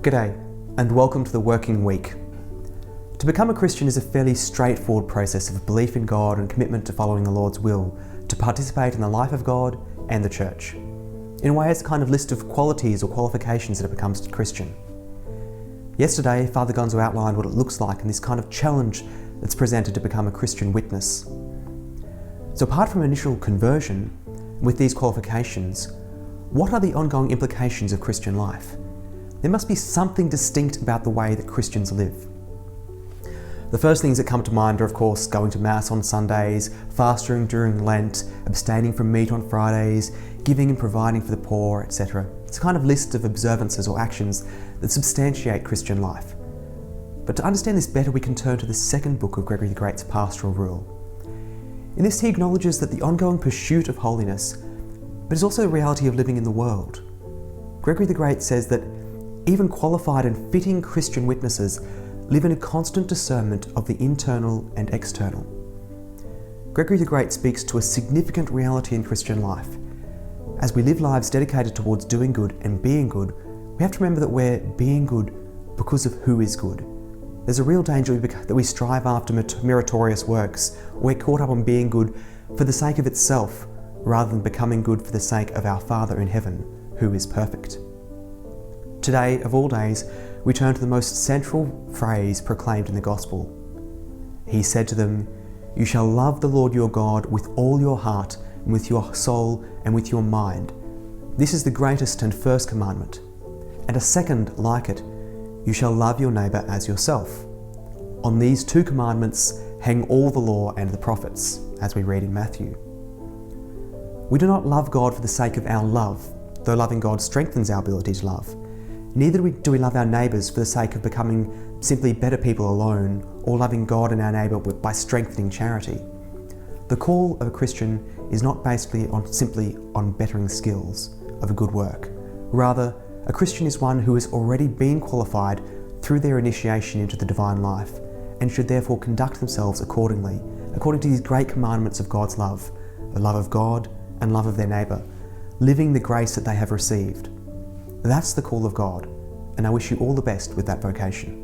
G'day, and welcome to the Working Week. To become a Christian is a fairly straightforward process of belief in God and commitment to following the Lord's will, to participate in the life of God and the church. In a way, it's a kind of list of qualities or qualifications that it becomes a Christian. Yesterday, Father Gonzo outlined what it looks like and this kind of challenge that's presented to become a Christian witness. So apart from initial conversion, with these qualifications, what are the ongoing implications of Christian life? There must be something distinct about the way that Christians live. The first things that come to mind are, of course, going to Mass on Sundays, fasting during Lent, abstaining from meat on Fridays, giving and providing for the poor, etc. It's a kind of list of observances or actions that substantiate Christian life. But to understand this better, we can turn to the second book of Gregory the Great's Pastoral Rule. In this, he acknowledges that the ongoing pursuit of holiness, but is also the reality of living in the world. Gregory the Great says that even qualified and fitting Christian witnesses live in a constant discernment of the internal and external. Gregory the Great speaks to a significant reality in Christian life. As we live lives dedicated towards doing good and being good, we have to remember that we're being good because of who is good. There's a real danger that we strive after meritorious works, or we're caught up on being good for the sake of itself, rather than becoming good for the sake of our Father in heaven, who is perfect. Today, of all days, we turn to the most central phrase proclaimed in the Gospel. He said to them, "You shall love the Lord your God with all your heart, and with your soul, and with your mind. This is the greatest and first commandment. And a second like it, you shall love your neighbour as yourself. On these two commandments hang all the law and the prophets," as we read in Matthew. We do not love God for the sake of our love, though loving God strengthens our ability to love. Neither do we love our neighbours for the sake of becoming simply better people alone, or loving God and our neighbour by strengthening charity. The call of a Christian is not simply on bettering skills of a good work. Rather, a Christian is one who has already been qualified through their initiation into the divine life, and should therefore conduct themselves according to these great commandments of God's love, the love of God and love of their neighbour, living the grace that they have received. That's the call of God, and I wish you all the best with that vocation.